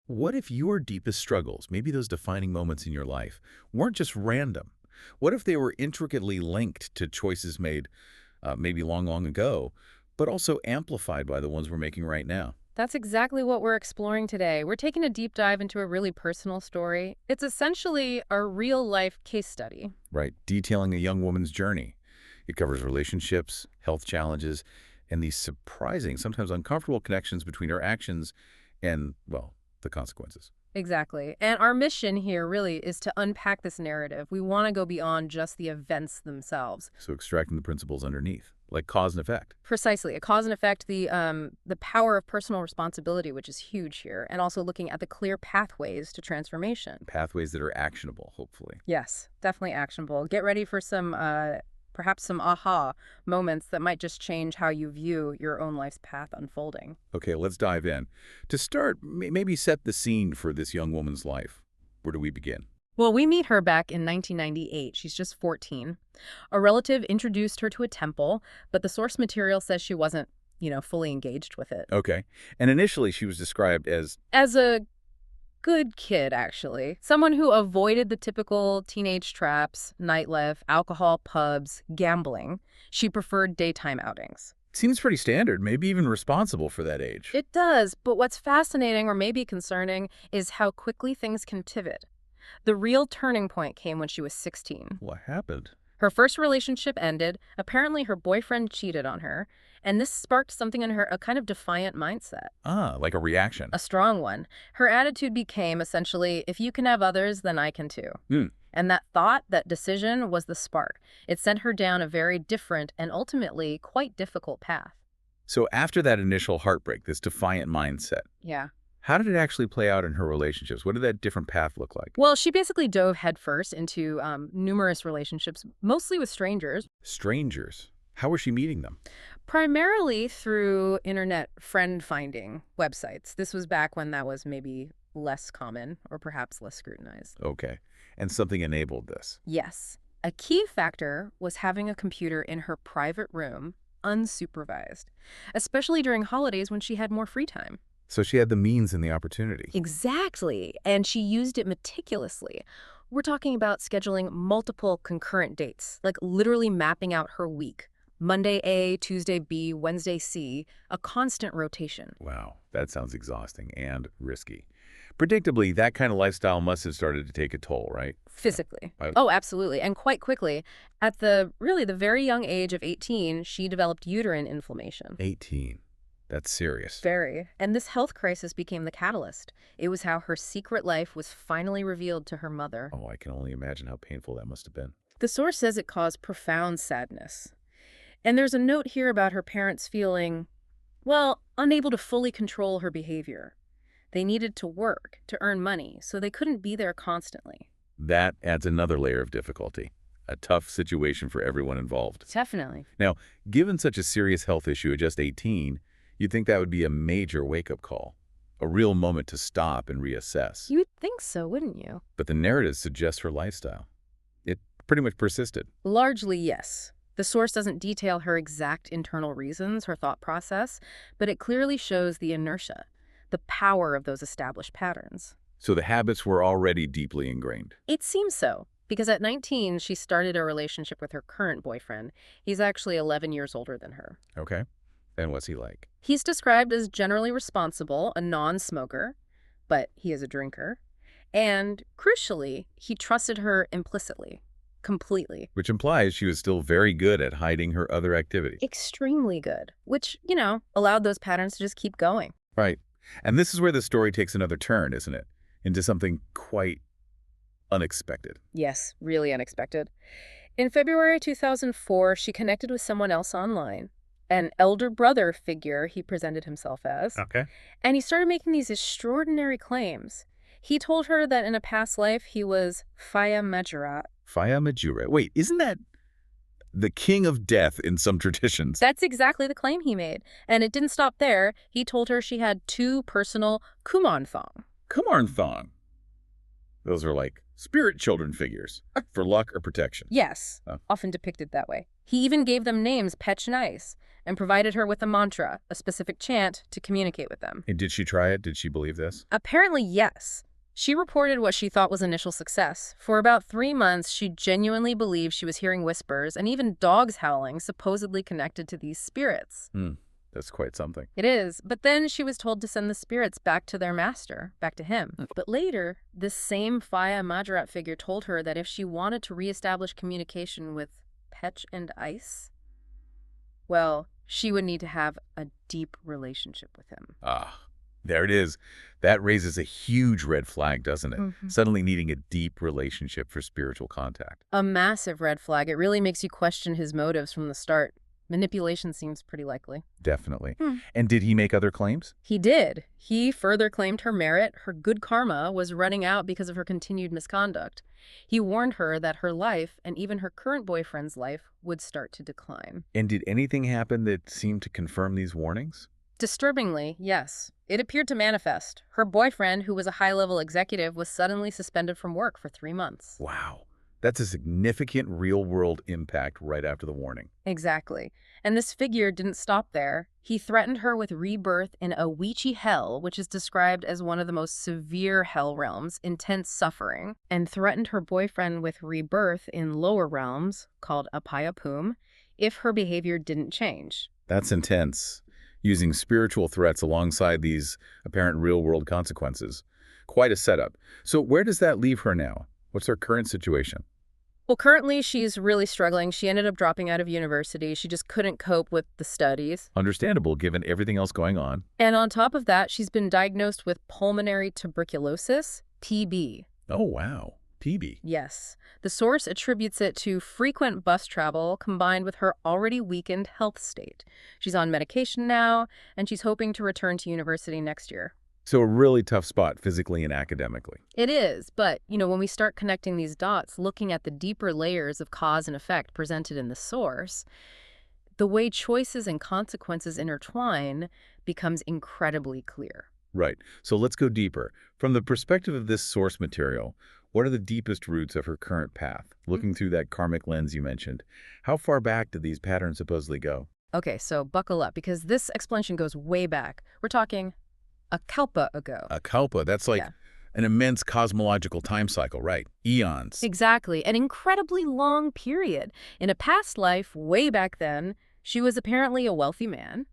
What if your deepest struggles, maybe those defining moments in your life, weren't just random? What if they were intricately linked to choices made maybe long, long ago, but also amplified by the ones we're making right now? That's exactly what we're exploring today. We're taking a deep dive into a really personal story. It's essentially a real-life case study. Right? Detailing a young woman's journey. It covers relationships, health challenges, and these surprising, sometimes uncomfortable connections between her actions and, well, the consequences. Exactly. And our mission here really is to unpack this narrative. We want to go beyond just the events themselves. So extracting the principles underneath, like cause and effect. Precisely. A cause and effect, the power of personal responsibility, which is huge here, and also looking at the clear pathways to transformation. Pathways that are actionable, hopefully. Yes, definitely actionable. Get ready for some perhaps some aha moments that might just change how you view your own life's path unfolding. Okay, let's dive in. To start, maybe set the scene for this young woman's life. Where do we begin? Well, we meet her back in 1998. She's just 14. A relative introduced her to a temple, but the source material says she wasn't, fully engaged with it. Okay. And initially she was described As a good kid, actually. Someone who avoided the typical teenage traps, nightlife, alcohol, pubs, gambling. She preferred daytime outings. seems pretty standard, maybe even responsible for that age. It does, but what's fascinating or maybe concerning is how quickly things can pivot. The real turning point came when she was 16. What happened? Her first relationship ended. Apparently, her boyfriend cheated on her, and this sparked something in her, a kind of defiant mindset. Ah, like a reaction. A strong one. Her attitude became essentially, if you can have others, then I can too. Hmm. And that thought, that decision, was the spark. It sent her down a very different and ultimately quite difficult path. So after that initial heartbreak, this defiant mindset, Yeah. how did it actually play out in her relationships? What did that different path look like? Well, she basically dove headfirst into numerous relationships, mostly with strangers, Strangers. How was she meeting them? primarily through internet friend-finding websites. This was back when that was maybe less common or perhaps less scrutinized. Okay. And something enabled this. Yes. A key factor was having a computer in her private room, unsupervised, especially during holidays when she had more free time. So she had the means and the opportunity. Exactly. And she used it meticulously. We're talking about scheduling multiple concurrent dates, like literally mapping out her week. Monday A, Tuesday B, Wednesday C, a constant rotation. Wow, that sounds exhausting and risky. Predictably, that kind of lifestyle must have started to take a toll, right? Physically. I- Oh, absolutely. And quite quickly. At the very young age of 18, she developed uterine inflammation. 18. That's serious. Very. And this health crisis became the catalyst. It was how her secret life was finally revealed to her mother. Oh, I can only imagine how painful that must have been. The source says it caused profound sadness. And there's a note here about her parents feeling, well, unable to fully control her behavior. They needed to work to earn money, so they couldn't be there constantly. That adds another layer of difficulty. A tough situation for everyone involved. Definitely. Now, given such a serious health issue at just 18, you'd think that would be a major wake-up call, a real moment to stop and reassess. You'd think so, wouldn't you? But the narrative suggests her lifestyle. It pretty much persisted. Largely, yes. The source doesn't detail her exact internal reasons, her thought process, but it clearly shows the inertia, the power of those established patterns. So the habits were already deeply ingrained. It seems so, because at 19, she started a relationship with her current boyfriend. He's actually 11 years older than her. Okay. And what's he like? He's described as generally responsible, a non-smoker, but he is a drinker. And crucially, he trusted her implicitly, completely. Which implies she was still very good at hiding her other activities. Extremely good, which, allowed those patterns to just keep going. Right. And this is where the story takes another turn, isn't it? Into something quite unexpected. Yes, really unexpected. In February 2004, she connected with someone else online, an elder brother figure he presented himself as, Okay. and he started making these extraordinary claims. He told her that in a past life he was Phaya Majurat. Phaya Majura. Wait, isn't that the king of death in some traditions? That's exactly the claim he made. And it didn't stop there. He told her she had 2 personal Kumarn thong. Kumarn Thong. Those are like spirit children figures for luck or protection. Yes, Oh. often depicted that way. He even gave them names Petch and Ice and provided her with a mantra, a specific chant, to communicate with them. And did she try it? Did she believe this? Apparently, yes. She reported what she thought was initial success. For about 3 months, she genuinely believed she was hearing whispers and even dogs howling, supposedly connected to these spirits. That's quite something. It is, but then she was told to send the spirits back to their master, back to him. But later, this same Phaya Majorat figure told her that if she wanted to reestablish communication with Petch and Ice, well, she would need to have a deep relationship with him. Ah, there it is. That raises a huge red flag, doesn't it? Suddenly needing a deep relationship for spiritual contact. A massive red flag. It really makes you question his motives from the start. Manipulation seems pretty likely. Definitely. And did he make other claims? He did. He further claimed her merit, her good karma, was running out because of her continued misconduct. He warned her that her life, and even her current boyfriend's life, would start to decline. And did anything happen that seemed to confirm these warnings? Disturbingly, yes. It appeared to manifest. Her boyfriend, who was a high-level executive, was suddenly suspended from work for 3 months. Wow. That's a significant real-world impact right after the warning. Exactly. And this figure didn't stop there. He threatened her with rebirth in a Weechi hell, which is described as one of the most severe hell realms, intense suffering, and threatened her boyfriend with rebirth in lower realms, called Apayapum, if her behavior didn't change. That's intense. Using spiritual threats alongside these apparent real-world consequences. Quite a setup. So where does that leave her now? What's her current situation? Well, currently she's really struggling. She ended up dropping out of university. She just couldn't cope with the studies. Understandable, given everything else going on. And on top of that, she's been diagnosed with pulmonary tuberculosis, TB. Oh, wow. TB. Yes. The source attributes it to frequent bus travel combined with her already weakened health state. She's on medication now, and she's hoping to return to university next year. So a really tough spot physically and academically. It is, but, when we start connecting these dots, looking at the deeper layers of cause and effect presented in the source, the way choices and consequences intertwine becomes incredibly clear. Right. So let's go deeper. From the perspective of this source material, what are the deepest roots of her current path? Looking through that karmic lens you mentioned, how far back did these patterns supposedly go? Okay, so buckle up, because this explanation goes way back. We're talking a kalpa ago. A kalpa, that's like an immense cosmological time cycle, right? Eons. Exactly. An incredibly long period. In a past life, way back then, she was apparently a wealthy man,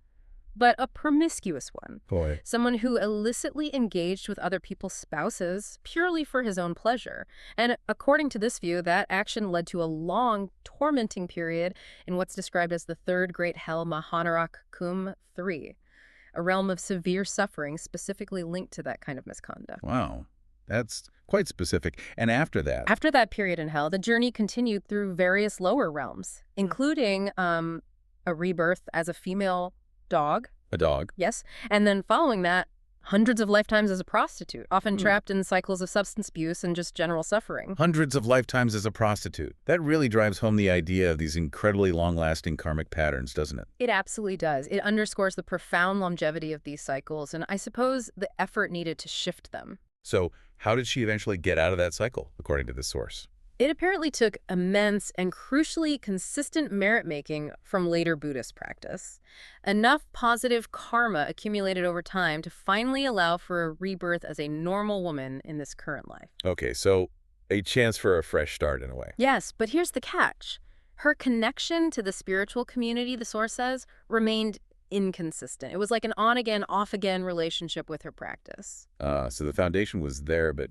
but a promiscuous one. Boy. Someone who illicitly engaged with other people's spouses purely for his own pleasure. And according to this view, that action led to a long, tormenting period in what's described as the third great hell, Mahanarak Kum 3. A realm of severe suffering specifically linked to that kind of misconduct. Wow. That's quite specific. And after that? After that period in hell, the journey continued through various lower realms, including a rebirth as a female dog. A dog. Yes. And then following that, hundreds of lifetimes as a prostitute, often trapped in cycles of substance abuse and just general suffering. Hundreds of lifetimes as a prostitute. That really drives home the idea of these incredibly long-lasting karmic patterns, doesn't it? It absolutely does. It underscores the profound longevity of these cycles, and I suppose the effort needed to shift them. So how did she eventually get out of that cycle, according to this source? It apparently took immense and crucially consistent merit-making from later Buddhist practice. Enough positive karma accumulated over time to finally allow for a rebirth as a normal woman in this current life. Okay, so a chance for a fresh start in a way. Yes, but here's the catch. Her connection to the spiritual community, the source says, remained inconsistent. It was like an on-again, off-again relationship with her practice. So the foundation was there, but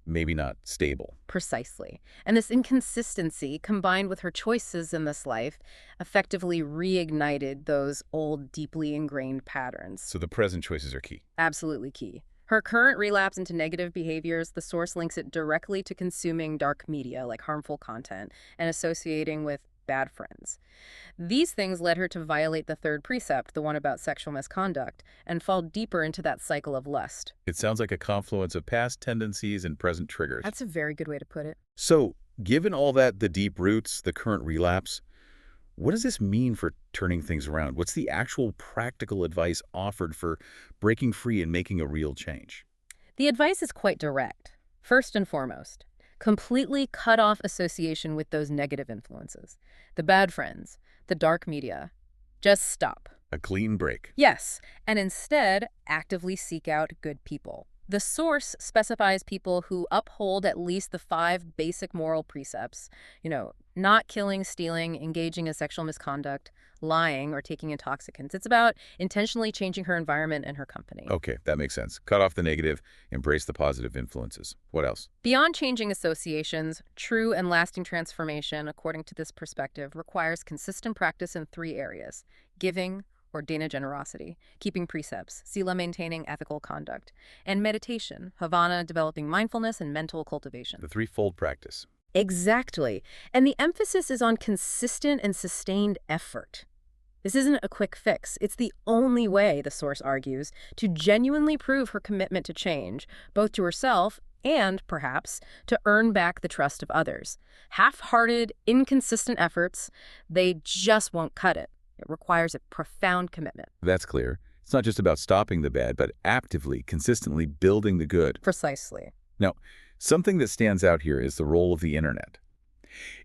maybe not stable. Precisely. And this inconsistency, combined with her choices in this life, effectively reignited those old, deeply ingrained patterns. So the present choices are key. Absolutely key. Her current relapse into negative behaviors, the source links it directly to consuming dark media, like harmful content, and associating with bad friends. These things led her to violate the third precept, the one about sexual misconduct, and fall deeper into that cycle of lust. It sounds like a confluence of past tendencies and present triggers. That's a very good way to put it. So, given all that, the deep roots, the current relapse, what does this mean for turning things around? What's the actual practical advice offered for breaking free and making a real change? The advice is quite direct. First and foremost, completely cut off association with those negative influences. The bad friends, the dark media. Just stop. A clean break. Yes, and instead, actively seek out good people. The source specifies people who uphold at least the 5 basic moral precepts. Not killing, stealing, engaging in sexual misconduct, lying, or taking intoxicants. It's about intentionally changing her environment and her company. Okay, that makes sense. Cut off the negative, embrace the positive influences. What else? Beyond changing associations, true and lasting transformation, according to this perspective, requires consistent practice in 3 areas: giving, or dana generosity, keeping precepts, sila maintaining ethical conduct, and meditation, havana developing mindfulness and mental cultivation. The threefold practice. Exactly. And the emphasis is on consistent and sustained effort. This isn't a quick fix. It's the only way, the source argues, to genuinely prove her commitment to change, both to herself and, perhaps, to earn back the trust of others. Half-hearted, inconsistent efforts, they just won't cut it. It requires a profound commitment. That's clear. It's not just about stopping the bad, but actively, consistently building the good. Precisely. Now, something that stands out here is the role of the internet.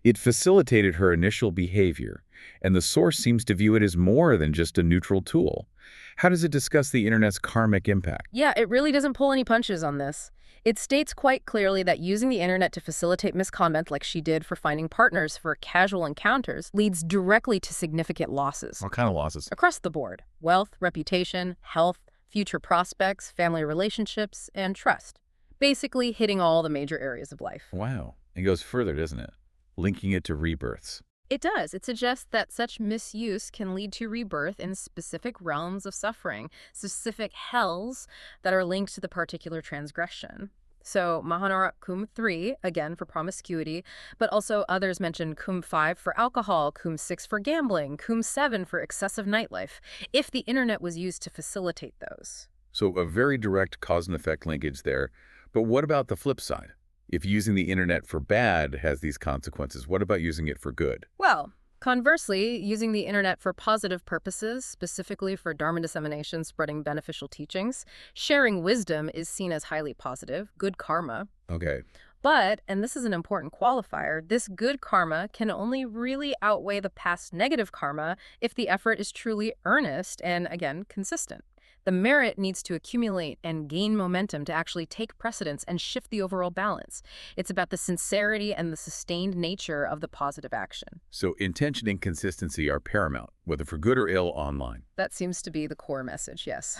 It facilitated her initial behavior, and the source seems to view it as more than just a neutral tool. How does it discuss the internet's karmic impact? Yeah, it really doesn't pull any punches on this. It states quite clearly that using the internet to facilitate misconduct like she did for finding partners for casual encounters leads directly to significant losses. What kind of losses? Across the board: wealth, reputation, health, future prospects, family relationships, and trust. Basically hitting all the major areas of life. Wow. It goes further, doesn't it? Linking it to rebirths. It does. It suggests that such misuse can lead to rebirth in specific realms of suffering, specific hells that are linked to the particular transgression. So Mahanara Kum 3, again for promiscuity, but also others mention Kum 5 for alcohol, Kum 6 for gambling, Kum 7 for excessive nightlife, if the internet was used to facilitate those. So a very direct cause and effect linkage there. But what about the flip side? If using the internet for bad has these consequences, what about using it for good? Well, conversely, using the internet for positive purposes, specifically for Dharma dissemination, spreading beneficial teachings, sharing wisdom is seen as highly positive, good karma. Okay. But, and this is an important qualifier, this good karma can only really outweigh the past negative karma if the effort is truly earnest and, again, consistent. The merit needs to accumulate and gain momentum to actually take precedence and shift the overall balance. It's about the sincerity and the sustained nature of the positive action. So intention and consistency are paramount, whether for good or ill online. That seems to be the core message, yes.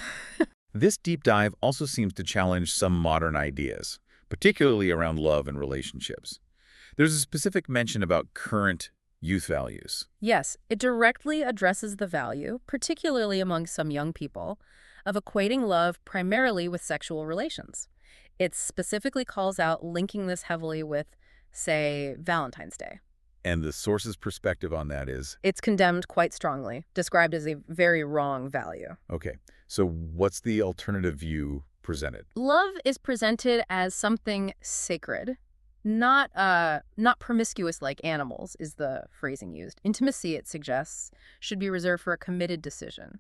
This deep dive also seems to challenge some modern ideas, particularly around love and relationships. There's a specific mention about current youth values. Yes, it directly addresses the value, particularly among some young people, of equating love primarily with sexual relations. It specifically calls out linking this heavily with, say, Valentine's Day. And the source's perspective on that is? It's condemned quite strongly, described as a very wrong value. Okay, so what's the alternative view presented? Love is presented as something sacred, not promiscuous like animals, is the phrasing used. Intimacy, it suggests, should be reserved for a committed decision.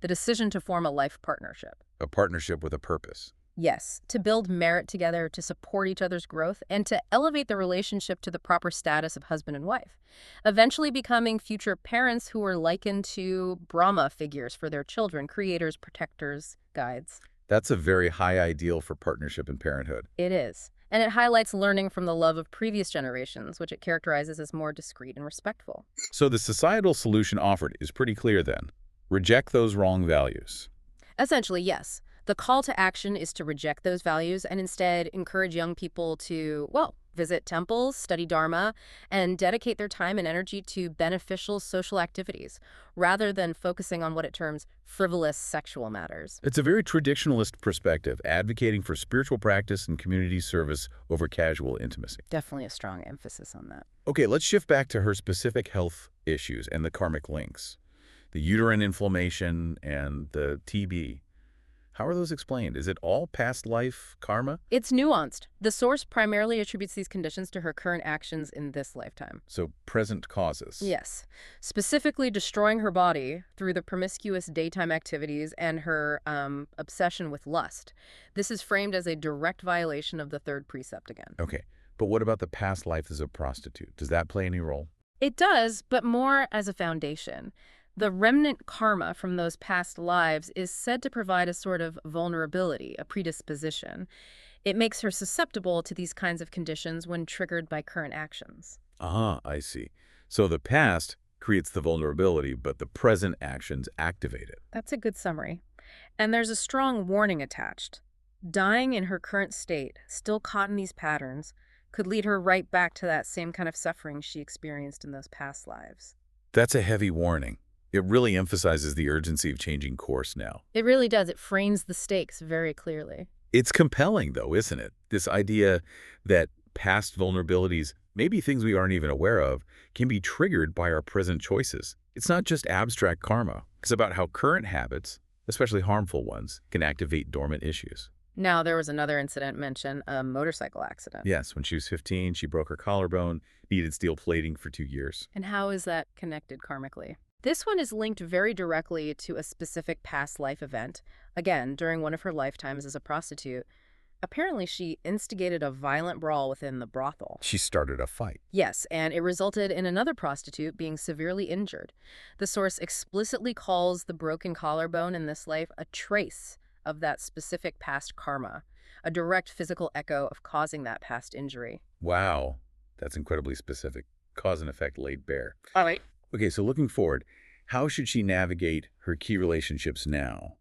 The decision to form a life partnership. A partnership with a purpose. Yes, to build merit together, to support each other's growth, and to elevate the relationship to the proper status of husband and wife, eventually becoming future parents who are likened to Brahma figures for their children, creators, protectors, guides. That's a very high ideal for partnership and parenthood. It is. And it highlights learning from the love of previous generations, which it characterizes as more discreet and respectful. So the societal solution offered is pretty clear then. Reject those wrong values. Essentially, yes. The call to action is to reject those values and instead encourage young people to, well, visit temples, study Dharma, and dedicate their time and energy to beneficial social activities, rather than focusing on what it terms frivolous sexual matters. It's a very traditionalist perspective, advocating for spiritual practice and community service over casual intimacy. Definitely a strong emphasis on that. Okay, let's shift back to her specific health issues and the karmic links. The uterine inflammation and the TB. How are those explained? Is it all past life karma? It's nuanced. The source primarily attributes these conditions to her current actions in this lifetime. So present causes. Yes, specifically destroying her body through the promiscuous daytime activities and her obsession with lust. This is framed as a direct violation of the third precept again. Okay, but what about the past life as a prostitute? Does that play any role? It does, but more as a foundation. The remnant karma from those past lives is said to provide a sort of vulnerability, a predisposition. It makes her susceptible to these kinds of conditions when triggered by current actions. Ah, I see. So the past creates the vulnerability, but the present actions activate it. That's a good summary. And there's a strong warning attached. Dying in her current state, still caught in these patterns, could lead her right back to that same kind of suffering she experienced in those past lives. That's a heavy warning. It really emphasizes the urgency of changing course now. It really does. It frames the stakes very clearly. It's compelling, though, isn't it? This idea that past vulnerabilities, maybe things we aren't even aware of, can be triggered by our present choices. It's not just abstract karma. It's about how current habits, especially harmful ones, can activate dormant issues. Now, there was another incident mentioned, a motorcycle accident. Yes, when she was 15, she broke her collarbone, needed steel plating for 2 years. And how is that connected karmically? This one is linked very directly to a specific past life event. Again, during one of her lifetimes as a prostitute, apparently she instigated a violent brawl within the brothel. She started a fight. Yes, and it resulted in another prostitute being severely injured. The source explicitly calls the broken collarbone in this life a trace of that specific past karma, a direct physical echo of causing that past injury. Wow, that's incredibly specific. Cause and effect laid bare. All right. Okay, so looking forward, how should she navigate her key relationships now?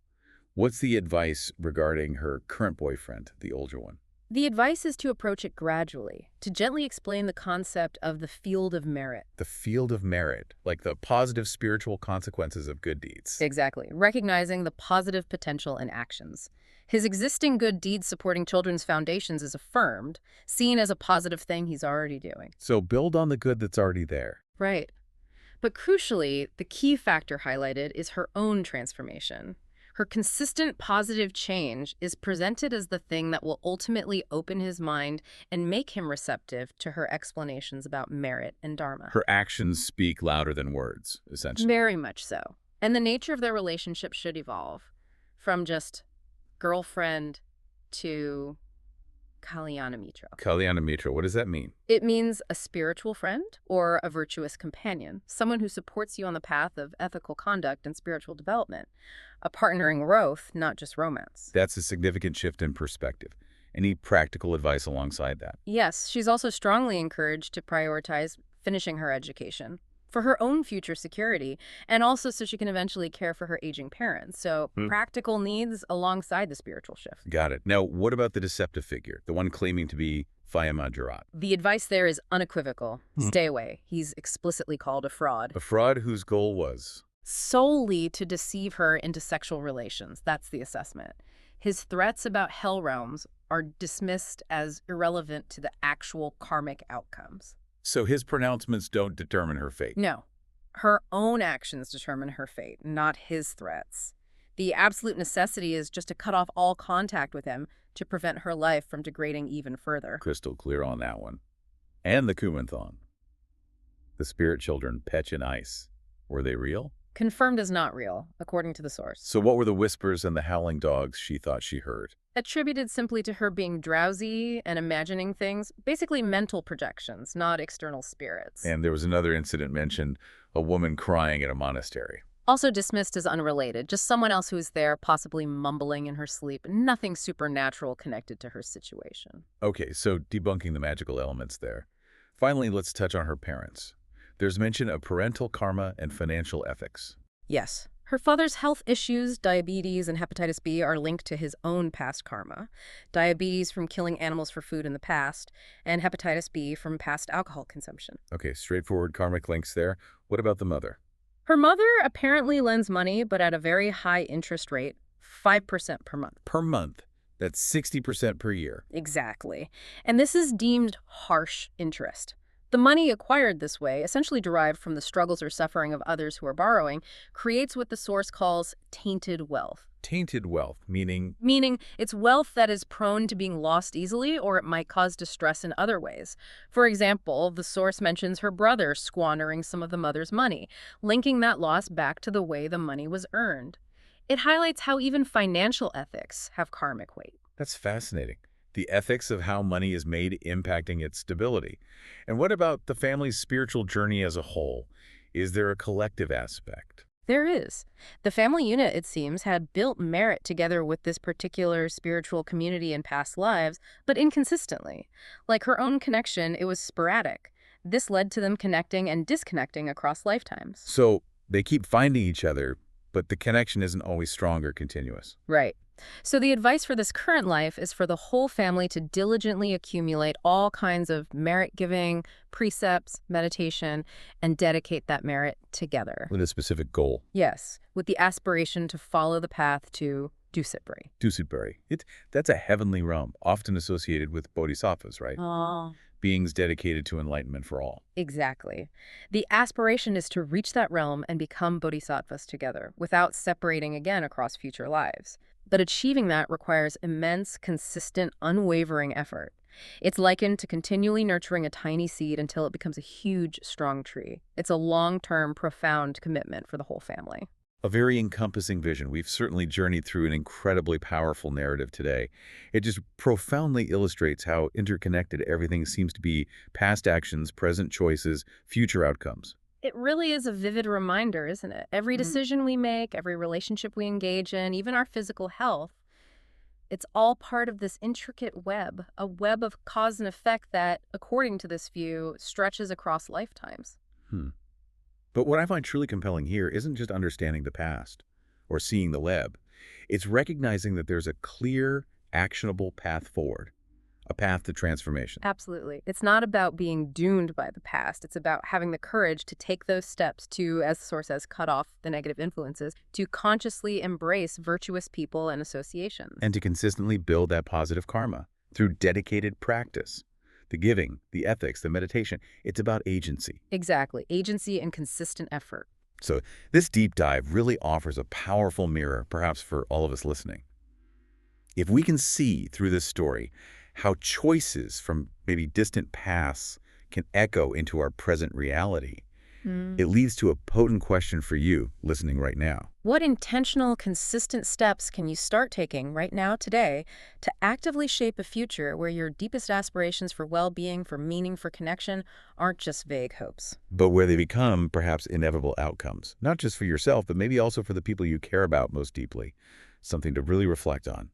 What's the advice regarding her current boyfriend, the older one? The advice is to approach it gradually, to gently explain the concept of the field of merit. The field of merit, like the positive spiritual consequences of good deeds. Exactly, recognizing the positive potential in actions. His existing good deeds supporting children's foundations is affirmed, seen as a positive thing he's already doing. So build on the good that's already there. Right. But crucially, the key factor highlighted is her own transformation. Her consistent positive change is presented as the thing that will ultimately open his mind and make him receptive to her explanations about merit and dharma. Her actions speak louder than words, essentially. Very much so. And the nature of their relationship should evolve from just girlfriend to Kalyana Mitra. Kalyana Mitra, what does that mean? It means a spiritual friend or a virtuous companion, someone who supports you on the path of ethical conduct and spiritual development, a partner in growth, not just romance. That's a significant shift in perspective. Any practical advice alongside that? Yes, she's also strongly encouraged to prioritize finishing her education for her own future security, and also so she can eventually care for her aging parents. So practical needs alongside the spiritual shift. Got it. Now, what about the deceptive figure, the one claiming to be Fayamajarat? The advice there is unequivocal. Stay away. He's explicitly called a fraud. A fraud whose goal was? Solely to deceive her into sexual relations. That's the assessment. His threats about hell realms are dismissed as irrelevant to the actual karmic outcomes. So his pronouncements don't determine her fate? No. Her own actions determine her fate, not his threats. The absolute necessity is just to cut off all contact with him to prevent her life from degrading even further. Crystal clear on that one. And the Kumanthon. The spirit children, Petch and Ice. Were they real? Confirmed as not real, according to the source. So what were the whispers and the howling dogs she thought she heard? Attributed simply to her being drowsy and imagining things, basically mental projections, not external spirits. And there was another incident mentioned, a woman crying at a monastery. Also dismissed as unrelated, just someone else who was there, possibly mumbling in her sleep. Nothing supernatural connected to her situation. Okay, so debunking the magical elements there. Finally, let's touch on her parents. There's mention of parental karma and financial ethics. Yes. Her father's health issues, diabetes and hepatitis B, are linked to his own past karma. Diabetes from killing animals for food in the past, and hepatitis B from past alcohol consumption. Okay, straightforward karmic links there. What about the mother? Her mother apparently lends money, but at a very high interest rate, 5% per month. Per month. That's 60% per year. Exactly. And this is deemed harsh interest. The money acquired this way, essentially derived from the struggles or suffering of others who are borrowing, creates what the source calls tainted wealth. Tainted wealth, meaning Meaning it's wealth that is prone to being lost easily or it might cause distress in other ways. For example, the source mentions her brother squandering some of the mother's money, linking that loss back to the way the money was earned. It highlights how even financial ethics have karmic weight. that's fascinating. The ethics of how money is made impacting its stability. And what about the family's spiritual journey as a whole? Is there a collective aspect? There is. The family unit, it seems, had built merit together with this particular spiritual community in past lives, but inconsistently. Like her own connection, it was sporadic. This led to them connecting and disconnecting across lifetimes. So they keep finding each other, but the connection isn't always strong or continuous. Right. So the advice for this current life is for the whole family to diligently accumulate all kinds of merit-giving, precepts, meditation, and dedicate that merit together. With a specific goal. Yes, with the aspiration to follow the path to Dusitbury. Dusitbury. That's a heavenly realm, often associated with bodhisattvas, right? Oh. Beings dedicated to enlightenment for all. Exactly. The aspiration is to reach that realm and become bodhisattvas together, without separating again across future lives. But achieving that requires immense, consistent, unwavering effort. It's likened to continually nurturing a tiny seed until it becomes a huge, strong tree. It's a long-term, profound commitment for the whole family. A very encompassing vision. We've certainly journeyed through an incredibly powerful narrative today. It just profoundly illustrates how interconnected everything seems to be: past actions, present choices, future outcomes. It really is a vivid reminder, isn't it? Every decision we make, every relationship we engage in, even our physical health, it's all part of this intricate web, a web of cause and effect that, according to this view, stretches across lifetimes. Hmm. But what I find truly compelling here isn't just understanding the past or seeing the web. It's recognizing that there's a clear, actionable path forward, a path to transformation. Absolutely. It's not about being doomed by the past. It's about having the courage to take those steps to, as the source says, cut off the negative influences, to consciously embrace virtuous people and associations. And to consistently build that positive karma through dedicated practice. The giving, the ethics, the meditation. It's about agency. Exactly. Agency and consistent effort. So this deep dive really offers a powerful mirror, perhaps for all of us listening. If we can see through this story how choices from maybe distant pasts can echo into our present reality, it leads to a potent question for you listening right now. What intentional, consistent steps can you start taking right now, today, to actively shape a future where your deepest aspirations for well-being, for meaning, for connection aren't just vague hopes? But where they become perhaps inevitable outcomes, not just for yourself, but maybe also for the people you care about most deeply. Something to really reflect on.